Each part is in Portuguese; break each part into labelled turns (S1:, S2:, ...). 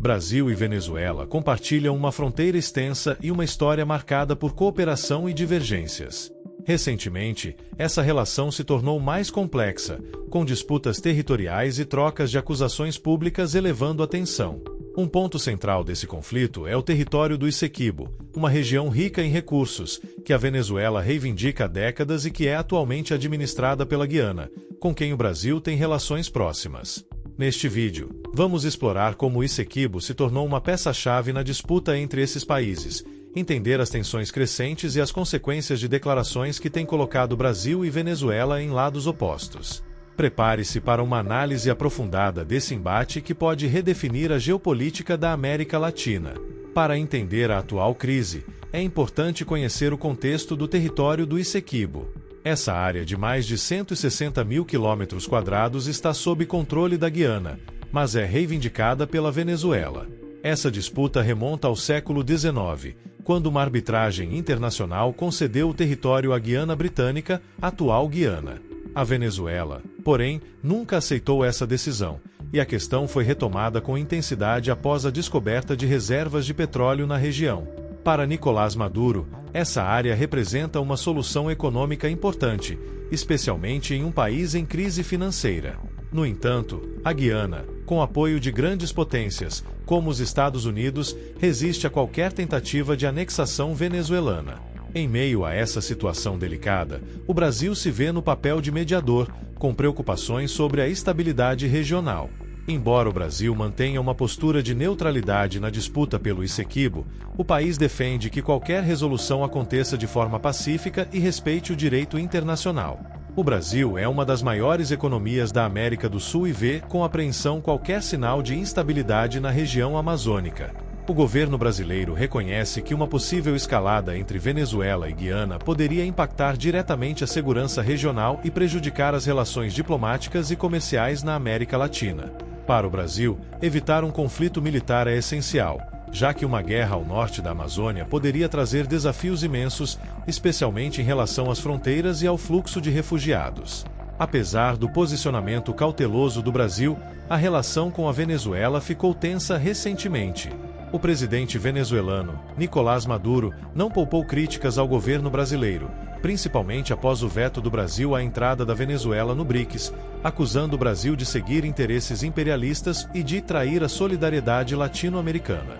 S1: Brasil e Venezuela compartilham uma fronteira extensa e uma história marcada por cooperação e divergências. Recentemente, essa relação se tornou mais complexa, com disputas territoriais e trocas de acusações públicas elevando a tensão. Um ponto central desse conflito é o território do Essequibo, uma região rica em recursos, que a Venezuela reivindica há décadas e que é atualmente administrada pela Guiana, com quem o Brasil tem relações próximas. Neste vídeo, vamos explorar como o Essequibo se tornou uma peça-chave na disputa entre esses países, entender as tensões crescentes e as consequências de declarações que têm colocado Brasil e Venezuela em lados opostos. Prepare-se para uma análise aprofundada desse embate que pode redefinir a geopolítica da América Latina. Para entender a atual crise, é importante conhecer o contexto do território do Essequibo. Essa área de mais de 160 mil quilômetros quadrados está sob controle da Guiana, mas é reivindicada pela Venezuela. Essa disputa remonta ao século XIX, quando uma arbitragem internacional concedeu o território à Guiana Britânica, atual Guiana. A Venezuela, porém, nunca aceitou essa decisão, e a questão foi retomada com intensidade após a descoberta de reservas de petróleo na região. Para Nicolás Maduro, essa área representa uma solução econômica importante, especialmente em um país em crise financeira. No entanto, a Guiana, com apoio de grandes potências, como os Estados Unidos, resiste a qualquer tentativa de anexação venezuelana. Em meio a essa situação delicada, o Brasil se vê no papel de mediador, com preocupações sobre a estabilidade regional. Embora o Brasil mantenha uma postura de neutralidade na disputa pelo Essequibo, o país defende que qualquer resolução aconteça de forma pacífica e respeite o direito internacional. O Brasil é uma das maiores economias da América do Sul e vê com apreensão qualquer sinal de instabilidade na região amazônica. O governo brasileiro reconhece que uma possível escalada entre Venezuela e Guiana poderia impactar diretamente a segurança regional e prejudicar as relações diplomáticas e comerciais na América Latina. Para o Brasil, evitar um conflito militar é essencial, já que uma guerra ao norte da Amazônia poderia trazer desafios imensos, especialmente em relação às fronteiras e ao fluxo de refugiados. Apesar do posicionamento cauteloso do Brasil, a relação com a Venezuela ficou tensa recentemente. O presidente venezuelano, Nicolás Maduro, não poupou críticas ao governo brasileiro, principalmente após o veto do Brasil à entrada da Venezuela no BRICS, acusando o Brasil de seguir interesses imperialistas e de trair a solidariedade latino-americana.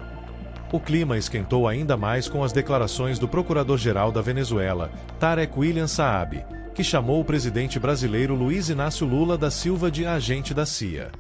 S1: O clima esquentou ainda mais com as declarações do procurador-geral da Venezuela, Tarek William Saab, que chamou o presidente brasileiro Luiz Inácio Lula da Silva de agente da CIA.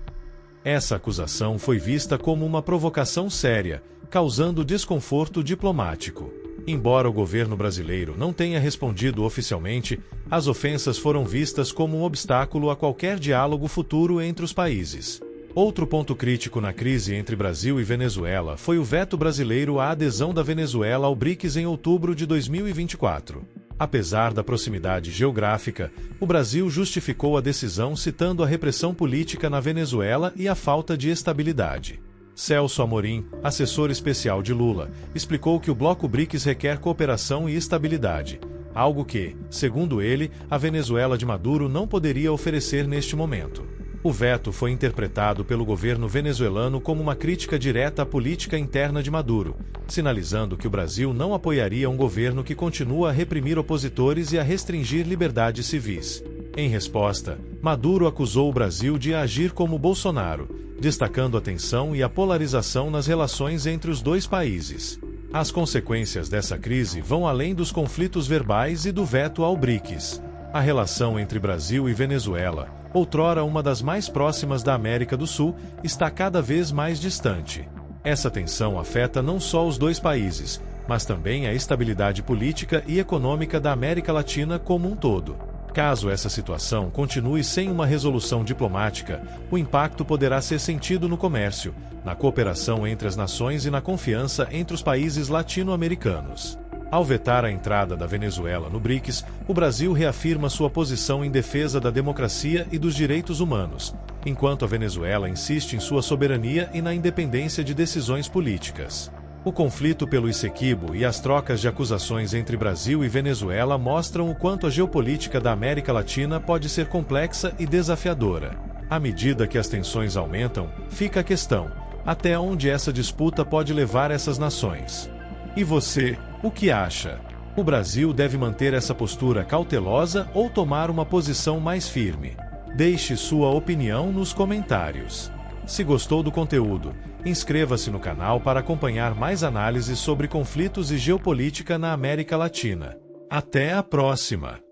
S1: Essa acusação foi vista como uma provocação séria, causando desconforto diplomático. Embora o governo brasileiro não tenha respondido oficialmente, as ofensas foram vistas como um obstáculo a qualquer diálogo futuro entre os países. Outro ponto crítico na crise entre Brasil e Venezuela foi o veto brasileiro à adesão da Venezuela ao BRICS em outubro de 2024. Apesar da proximidade geográfica, o Brasil justificou a decisão citando a repressão política na Venezuela e a falta de estabilidade. Celso Amorim, assessor especial de Lula, explicou que o bloco BRICS requer cooperação e estabilidade, algo que, segundo ele, a Venezuela de Maduro não poderia oferecer neste momento. O veto foi interpretado pelo governo venezuelano como uma crítica direta à política interna de Maduro, sinalizando que o Brasil não apoiaria um governo que continua a reprimir opositores e a restringir liberdades civis. Em resposta, Maduro acusou o Brasil de agir como Bolsonaro, destacando a tensão e a polarização nas relações entre os dois países. As consequências dessa crise vão além dos conflitos verbais e do veto ao BRICS. A relação entre Brasil e Venezuela, outrora uma das mais próximas da América do Sul, está cada vez mais distante. Essa tensão afeta não só os dois países, mas também a estabilidade política e econômica da América Latina como um todo. Caso essa situação continue sem uma resolução diplomática, o impacto poderá ser sentido no comércio, na cooperação entre as nações e na confiança entre os países latino-americanos. Ao vetar a entrada da Venezuela no BRICS, o Brasil reafirma sua posição em defesa da democracia e dos direitos humanos, enquanto a Venezuela insiste em sua soberania e na independência de decisões políticas. O conflito pelo Essequibo e as trocas de acusações entre Brasil e Venezuela mostram o quanto a geopolítica da América Latina pode ser complexa e desafiadora. À medida que as tensões aumentam, fica a questão: Até onde essa disputa pode levar essas nações? E você, o que acha? O Brasil deve manter essa postura cautelosa ou tomar uma posição mais firme? Deixe sua opinião nos comentários. Se gostou do conteúdo, inscreva-se no canal para acompanhar mais análises sobre conflitos e geopolítica na América Latina. Até a próxima!